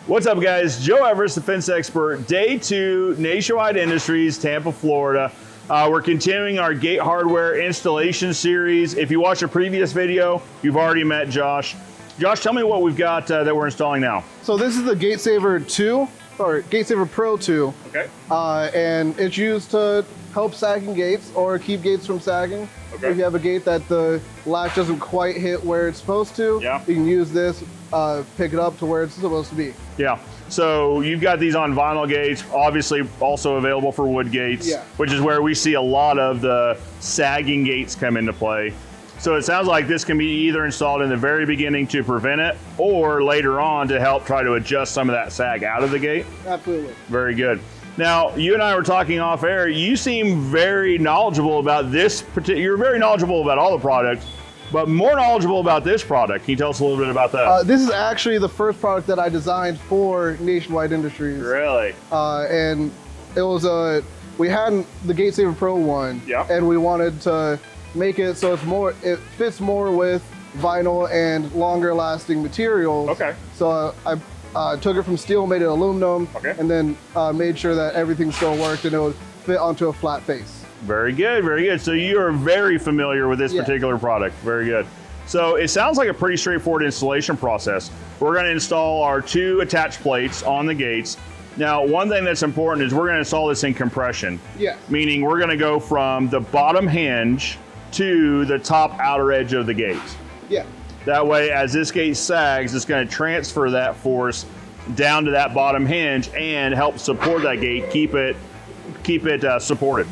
What's up, guys? Joe Everest, the fence expert. Day 2, Nationwide Industries, Tampa, Florida. We're continuing our gate hardware installation series. If you watched a previous video, you've already met Josh. Josh, tell me what we've got that we're installing now. So this is the Gate Saver 2, or Gate Saver Pro 2. Okay. And it's used to help sagging gates or keep gates from sagging. Okay. If you have a gate that the latch doesn't quite hit where it's supposed to, yeah, you can use this, pick it up to where it's supposed to be. Yeah. So you've got these on vinyl gates, obviously also available for wood gates, yeah, which is where we see a lot of the sagging gates come into play. So it sounds like this can be either installed in the very beginning to prevent it, or later on to help try to adjust some of that sag out of the gate. Absolutely. Very good. Now, you and I were talking off air. You seem very knowledgeable about this particular, you're very knowledgeable about all the products, but more knowledgeable about this product. Can you tell us a little bit about that? This is actually the first product that I designed for Nationwide Industries. Really? And it was we had the Gate Saver Pro one, yeah, and we wanted to make it so it fits more with vinyl and longer lasting materials. Okay. So I took it from steel, made it aluminum, okay, and then made sure that everything still worked and it would fit onto a flat face. Very good, very good. So you are very familiar with this particular product. Very good. So it sounds like a pretty straightforward installation process. We're going to install our 2 attached plates on the gates. Now, one thing that's important is we're going to install this in compression. Yeah. Meaning we're going to go from the bottom hinge to the top outer edge of the gate. Yeah. That way, as this gate sags, it's going to transfer that force down to that bottom hinge and help support that gate, keep it supported.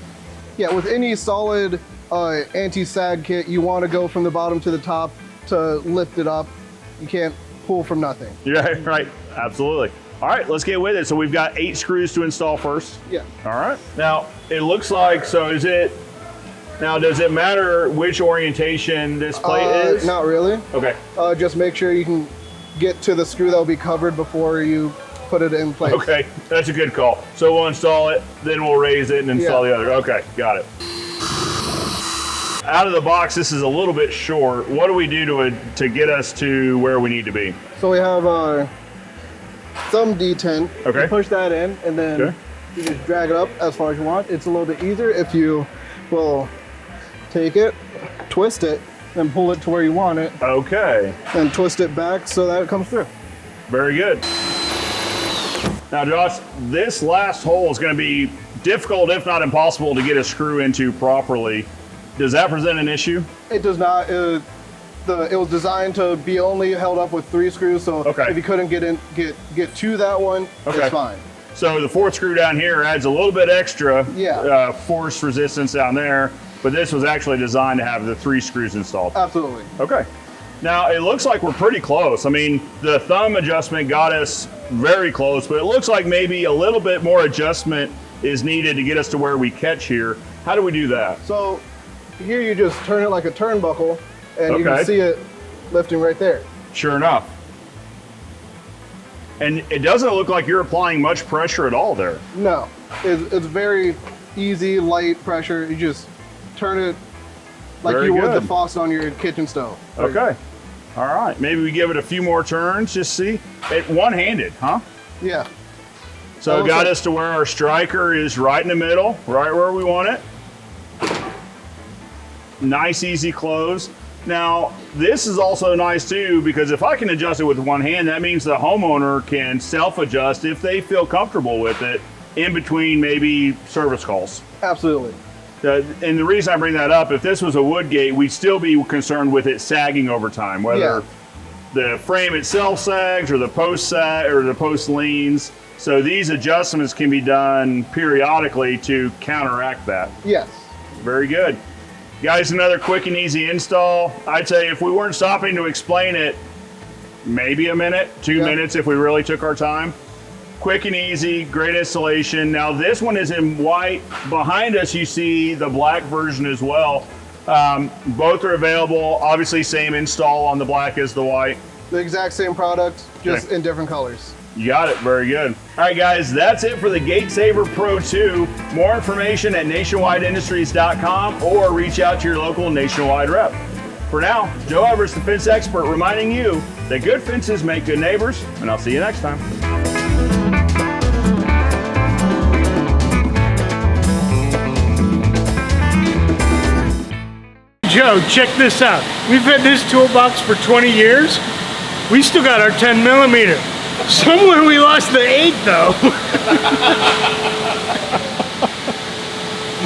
Yeah, with any solid anti-sag kit, you want to go from the bottom to the top to lift it up. You can't pull from nothing. Yeah, right. Absolutely. All right, let's get with it. So we've got 8 screws to install first. Yeah. All right. Now, it looks like, so is it, now does it matter which orientation this plate is? Not really. Okay. Just make sure you can get to the screw that will be covered before you put it in place. Okay, that's a good call. So we'll install it, then we'll raise it and install the other. Okay, got it. Out of the box, this is a little bit short. What do we do to get us to where we need to be? So we have some D10. Okay. You push that in, and then you just drag it up as far as you want. It's a little bit easier if you will take it, twist it, and pull it to where you want it. Okay. And twist it back so that it comes through. Very good. Now, Josh, this last hole is going to be difficult, if not impossible, to get a screw into properly. Does that present an issue? It does not. It was designed to be only held up with 3 screws, so if you couldn't get to that one, it's fine. So the 4th screw down here adds a little bit extra force resistance down there, but this was actually designed to have the 3 screws installed. Absolutely. Okay. Now, it looks like we're pretty close. I mean, the thumb adjustment got us very close, but it looks like maybe a little bit more adjustment is needed to get us to where we catch here. How do we do that? So here you just turn it like a turnbuckle, and you can see it lifting right there. Sure enough. And it doesn't look like you're applying much pressure at all there. No, it's very easy, light pressure. You just turn it like you would the faucet on your kitchen stove. Okay. All right. Maybe we give it a few more turns, just see. It one-handed, huh? Yeah. So it got us to where our striker is right in the middle, right where we want it. Nice, easy close. Now, this is also nice too, because if I can adjust it with one hand, that means the homeowner can self-adjust if they feel comfortable with it in between maybe service calls. Absolutely. And the reason I bring that up, if this was a wood gate, we'd still be concerned with it sagging over time, whether the frame itself sags or the post sag or the post leans. So these adjustments can be done periodically to counteract that. Yes. Very good. Guys, another quick and easy install. I'd say if we weren't stopping to explain it, maybe a minute, 2 minutes if we really took our time. Quick and easy, great installation. Now this one is in white. Behind us you see the black version as well. Both are available. Obviously same install on the black as the white. The exact same product, just in different colors. You got it, very good. All right guys, that's it for the Gate Saver Pro 2. More information at nationwideindustries.com or reach out to your local Nationwide rep. For now, Joe Everest, the fence expert, reminding you that good fences make good neighbors, and I'll see you next time. Joe, check this out. We've had this toolbox for 20 years. We still got our 10 millimeter. Somewhere we lost the 8 though.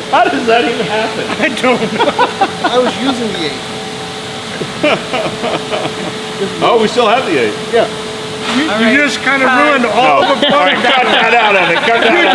How does that even happen? I don't know. I was using the 8. Oh, we still have the 8. Yeah. You just kind of ruined all the All right, cut that out of it. Cut that out